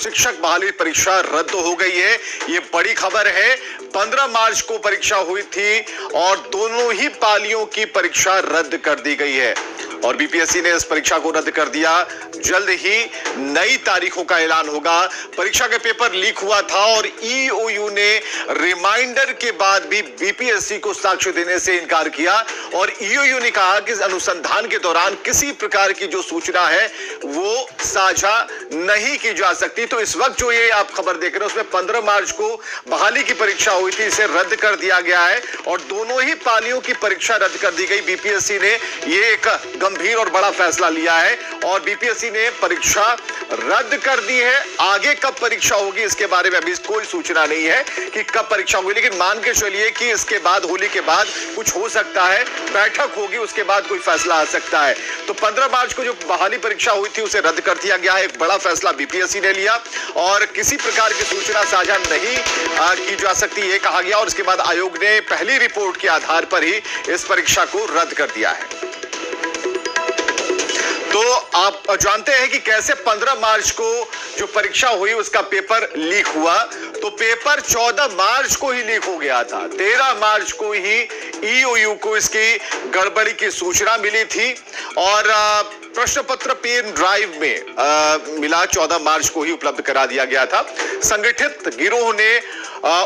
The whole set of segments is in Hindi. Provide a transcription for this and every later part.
शिक्षक बहाली परीक्षा रद्द हो गई है। ये बड़ी खबर है। 15 मार्च को परीक्षा हुई थी और दोनों ही पालियों की परीक्षा रद्द कर दी गई है और बीपीएससी ने इस परीक्षा को रद्द कर दिया। जल्द ही नई तारीखों का ऐलान होगा। परीक्षा के पेपर लीक हुआ था और ईओयू ने रिमाइंडर के बाद भी बीपीएससी को साक्ष्य देने से इनकार किया और ईओयू ने कहा कि अनुसंधान के दौरान किसी प्रकार की जो सूचना है वो साझा नहीं की जा सकती। तो इस वक्त जो ये आप खबर देख रहे हैं उसमें 15 मार्च को बहाली की परीक्षा हुई थी, इसे रद्द कर दिया गया है और दोनों ही पालियों की परीक्षा रद्द कर दी गई। बीपीएससी ने ये एक गंभीर और बड़ा फैसला लिया है और बीपीएससी ने परीक्षा रद्द कर दी है। आगे कब परीक्षा होगी इसके बारे में अभी कोई सूचना नहीं है कि कब परीक्षा होगी, लेकिन मान के चलिए कि इसके बाद होली के बाद कुछ हो सकता है, बैठक होगी, उसके बाद कोई फैसला आ सकता है। तो 15 मार्च को जो बहाली परीक्षा हुई थी उसे रद्द कर दिया गया है। एक बड़ा फैसला बीपीएससी ने लिया और किसी प्रकार की सूचना साझा नहीं की जा सकती ये कहा गया और इसके बाद आयोग ने पहली रिपोर्ट के आधार पर ही इस परीक्षा को रद्द कर दिया है। तो आप जानते हैं कि कैसे 15 मार्च को जो परीक्षा हुई उसका पेपर लीक हुआ। तो पेपर 14 मार्च को ही लीक हो गया था। 13 मार्च को ही ईओयू को इसकी गड़बड़ी की सूचना मिली थी और प्रश्न पत्र पेन ड्राइव में मिला 14 मार्च को ही उपलब्ध करा दिया गया था। संगठित गिरोह ने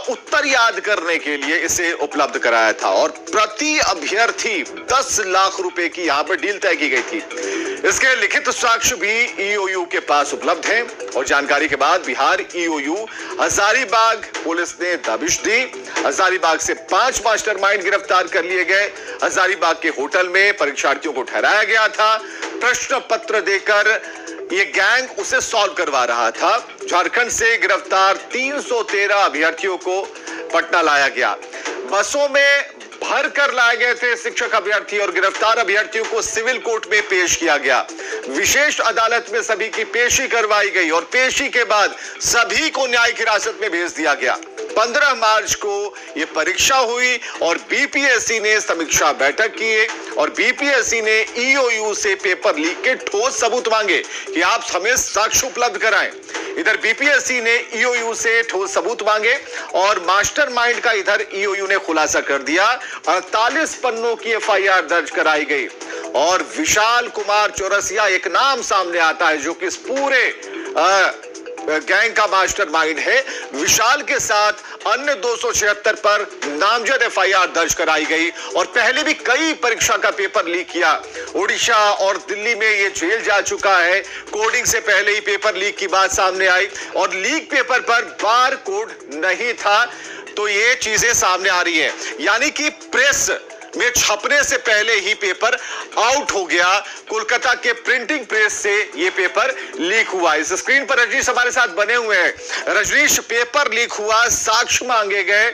उत्तर याद करने के लिए इसे उपलब्ध कराया था और प्रति अभ्यर्थी 10 लाख रुपए की यहां पर डील तय की गई थी। इसके लिखित साक्ष्य भी ईओयू के पास उपलब्ध हैं और जानकारी के बाद बिहार ईओयू हजारीबाग पुलिस ने दबिश दी। हजारीबाग से 5 मास्टरमाइंड गिरफ्तार कर लिए गए। हजारीबाग के होटल में परीक्षार्थियों को ठहराया गया था। प्रश्न पत्र देकर ये गैंग उसे सॉल्व करवा रहा था। झारखंड से गिरफ्तार 313 अभ्यर्थियों को पटना लाया गया। बसों में भर कर लाए गए थे शिक्षक अभ्यर्थी और गिरफ्तार अभ्यर्थियों को सिविल कोर्ट में पेश किया गया। विशेष अदालत में सभी की पेशी करवाई गई और पेशी के बाद सभी को न्यायिक हिरासत में भेज दिया गया। 15 मार्च को यह परीक्षा हुई और बीपीएससी ने समीक्षा बैठक की और बीपीएससी ने ईओयू से पेपर लीक के ठोस सबूत मांगे कि आप हमें साक्ष्य उपलब्ध कराएं। इधर बीपीएससी ने ईओयू से ठोस सबूत मांगे और मास्टरमाइंड का इधर ईओयू ने खुलासा कर दिया। 48 पन्नों की एफआईआर दर्ज कराई गई और विशाल कुमार चौरसिया एक नाम सामने आता है जो कि इस पूरे गैंग का मास्टरमाइंड है। विशाल के साथ अन्य 276 पर नामजद एफआईआर दर्ज कराई गई और पहले भी कई परीक्षा का पेपर लीक किया। उड़ीसा और दिल्ली में ये जेल जा चुका है। कोडिंग से पहले ही पेपर लीक की बात सामने आई और लीक पेपर पर बार कोड नहीं था। तो ये चीजें सामने आ रही है, यानी कि प्रेस में छपने से पहले ही पेपर आउट हो गया। कोलकाता के प्रिंटिंग प्रेस से ये पेपर लीक हुआ। इस स्क्रीन पर रजनीश हमारे साथ बने हुए हैं। रजनीश, पेपर लीक हुआ, साक्ष्य मांगे गए,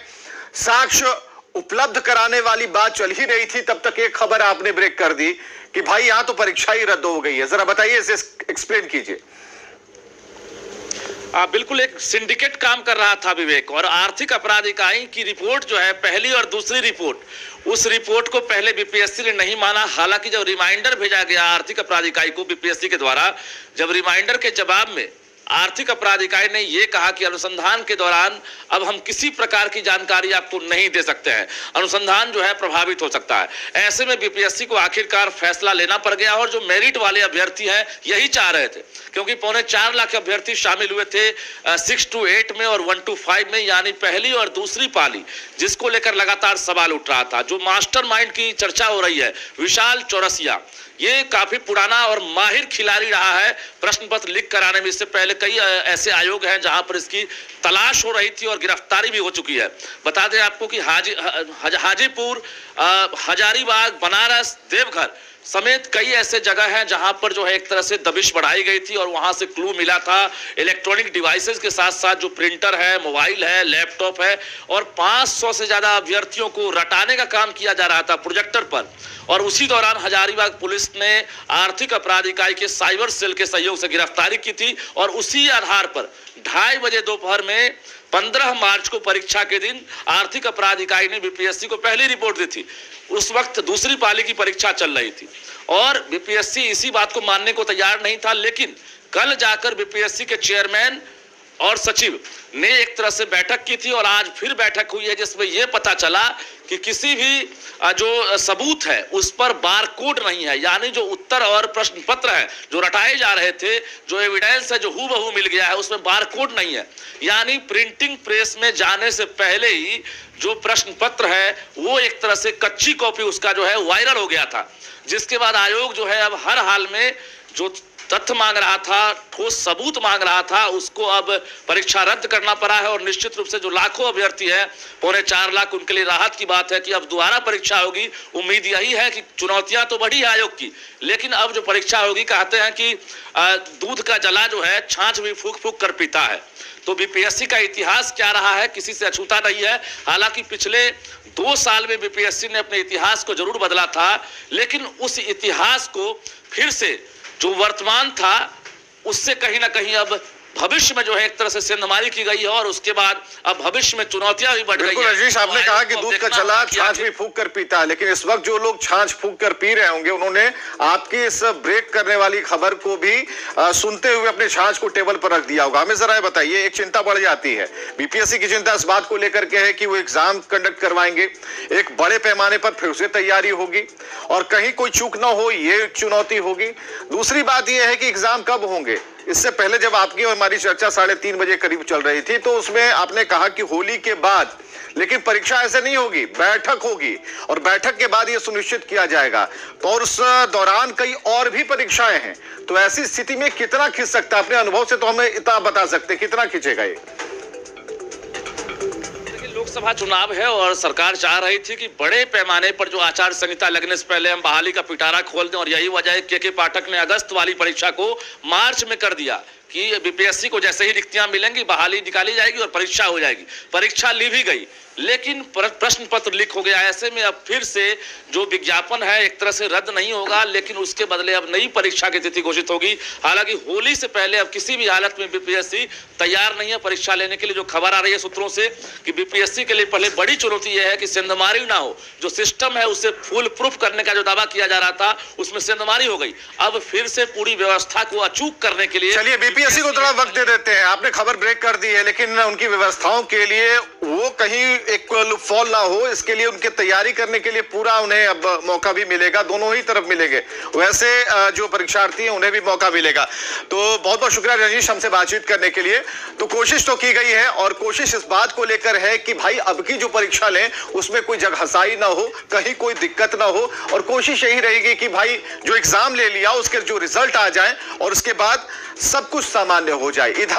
साक्ष्य उपलब्ध कराने वाली बात चल ही रही थी, तब तक एक खबर आपने ब्रेक कर दी कि भाई यहां तो परीक्षा ही रद्द हो गई है। जरा बताइए, इसे एक्सप्लेन कीजिए। बिल्कुल एक सिंडिकेट काम कर रहा था विवेक, और आर्थिक अपराध इकाई की रिपोर्ट जो है, पहली और दूसरी रिपोर्ट, उस रिपोर्ट को पहले बीपीएससी ने नहीं माना। हालांकि जब रिमाइंडर भेजा गया आर्थिक अपराध इकाई को बीपीएससी के द्वारा, जब रिमाइंडर के जवाब में आर्थिक अपराध इकाई ने यह कहा कि अनुसंधान के दौरान अब हम किसी प्रकार की जानकारी आपको नहीं दे सकते हैं, अनुसंधान जो है प्रभावित हो सकता है। ऐसे में बीपीएससी को आखिरकार फैसला लेना पड़ गया और जो मेरिट वाले अभ्यर्थी हैं यही चाह रहे थे, क्योंकि 4.25 लाख अभ्यर्थी शामिल हुए थे 6 to 8 में और 1 to 5 में, यानी पहली और दूसरी पाली, जिसको लेकर लगातार सवाल उठ रहा था। जो मास्टरमाइंड की चर्चा हो रही है, विशाल चौरसिया, ये काफी पुराना और माहिर खिलाड़ी रहा है प्रश्न पत्र लीक कराने में। इससे पहले कई ऐसे आयोग हैं जहां पर इसकी तलाश हो रही थी और गिरफ्तारी भी हो चुकी है। बता दें आपको कि हाजीपुर, हजारीबाग, बनारस, देवघर समेत कई ऐसे जगह हैं जहां पर जो है एक तरह से दबिश बढ़ाई गई थी और वहां से क्लू मिला था। इलेक्ट्रॉनिक डिवाइसेस के साथ साथ जो प्रिंटर है, मोबाइल है, लैपटॉप है, और 500 से ज्यादा अभ्यर्थियों को रटाने का काम किया जा रहा था प्रोजेक्टर पर। और उसी दौरान हजारीबाग पुलिस ने आर्थिक अपराध इकाई के साइबर सेल के सहयोग से गिरफ्तारी की थी और उसी आधार पर 2:30 बजे दोपहर में 15 मार्च को परीक्षा के दिन आर्थिक अपराध इकाई ने बीपीएससी को पहली रिपोर्ट दी थी। उस वक्त दूसरी पाली की परीक्षा चल रही थी और बीपीएससी इसी बात को मानने को तैयार नहीं था, लेकिन कल जाकर बीपीएससी के चेयरमैन और सचिव ने एक तरह से बैठक की थी और आज फिर बैठक हुई है जिसमें यह पता चला कि किसी भी जो सबूत है उस पर बारकोड नहीं है, यानी जो उत्तर और प्रश्न पत्र है जो रटाए जा रहे थे, जो एविडेंस है जो हूबहू मिल गया है उसमें बारकोड नहीं है, यानी प्रिंटिंग प्रेस में जाने से पहले ही जो प्रश्न पत्र है वो एक तरह से कच्ची कॉपी उसका जो है वायरल हो गया था, जिसके बाद आयोग जो है अब हर हाल में जो तथ्य मांग रहा था, ठोस सबूत मांग रहा था, उसको अब परीक्षा रद्द करना पड़ा है। और निश्चित रूप से जो लाखों अभ्यर्थी है, 4.25 लाख, उनके लिए राहत की बात है कि अब दोबारा परीक्षा होगी। उम्मीद यही है कि चुनौतियां तो बढ़ी है आयोग की, लेकिन अब जो परीक्षा होगी, कहते हैं कि दूध का जला जो है छाछ भी फूक फूक कर पीता है। तो बीपीएससी का इतिहास क्या रहा है किसी से अछूता नहीं है। हालांकि पिछले 2 साल में बीपीएससी ने अपने इतिहास को जरूर बदला था, लेकिन उस इतिहास को फिर से जो वर्तमान था उससे कहीं ना कहीं अब भविष्य में जो है एक तरह से सेंधमारी की गई है और उसके बाद अब भविष्य में चुनौतियां भी बढ़ गई हैं। रजनीश, आपने कहा कि दूध का चला छाछ भी फूक कर पीता है, लेकिन इस वक्त जो लोग छाछ फूक कर पी रहे होंगे उन्होंने आपकी इस ब्रेक करने वाली खबर को भी सुनते हुए अपने छाछ को टेबल पर रख दिया होगा। हमें जरा बताइए, एक चिंता बढ़ जाती है, बीपीएससी की चिंता इस बात को लेकर के है कि वो एग्जाम कंडक्ट करवाएंगे, एक बड़े पैमाने पर फिर से तैयारी होगी और कहीं कोई चूक ना हो, ये चुनौती होगी। दूसरी बात यह है कि एग्जाम कब होंगे। इससे पहले जब आपकी और हमारी चर्चा 3:30 बजे करीब चल रही थी तो उसमें आपने कहा कि होली के बाद, लेकिन परीक्षा ऐसे नहीं होगी, बैठक होगी और बैठक के बाद यह सुनिश्चित किया जाएगा। तो और उस दौरान कई और भी परीक्षाएं हैं, तो ऐसी स्थिति में कितना खिंच सकता है? अपने अनुभव से तो हमें इतना बता सकते, कितना खिंचेगा ये? लोकसभा चुनाव है और सरकार चाह रही थी कि बड़े पैमाने पर जो आचार संहिता लगने से पहले हम बहाली का पिटारा खोल दें, और यही वजह है के पाठक ने अगस्त वाली परीक्षा को मार्च में कर दिया कि बीपीएससी को जैसे ही रिक्तियां मिलेंगी बहाली निकाली जाएगी और परीक्षा हो जाएगी। परीक्षा ली भी गई, लेकिन प्रश्न पत्र लीक हो गया। ऐसे में अब फिर से जो विज्ञापन है एक तरह से रद्द नहीं होगा, लेकिन उसके बदले अब नई परीक्षा की तिथि घोषित होगी। हालांकि होली से पहले अब किसी भी हालत में बीपीएससी तैयार नहीं है परीक्षा लेने के लिए। जो खबर आ रही है सूत्रों से कि बीपीएससी के लिए पहले बड़ी चुनौती यह है कि सेंधमारी ना हो। जो सिस्टम है उसे फुल प्रूफ करने का जो दावा किया जा रहा था उसमें सेंधमारी हो गई। अब फिर से पूरी व्यवस्था को अचूक करने के लिए चलिए बीपीएससी को थोड़ा वक्त दे देते हैं। आपने खबर ब्रेक कर दी है, लेकिन उनकी व्यवस्थाओं के लिए वो कहीं एक फॉल ना हो, इसके लिए उनके तैयारी करने के लिए पूरा उन्हें अब मौका भी मिलेगा, दोनों ही तरफ मिलेंगे। वैसे जो परीक्षार्थी हैं उन्हें भी मौका मिलेगा। तो बहुत बहुत शुक्रिया रजनीश हमसे बातचीत करने के लिए। तो कोशिश तो की गई है और कोशिश इस बात को लेकर है कि भाई अब की जो परीक्षा लें उसमें कोई जगहसाई ना हो, कहीं कोई दिक्कत ना हो, और कोशिश यही रहेगी कि भाई जो एग्जाम ले लिया उसके जो रिजल्ट आ जाए और उसके बाद सब कुछ सामान्य हो जाए। इधर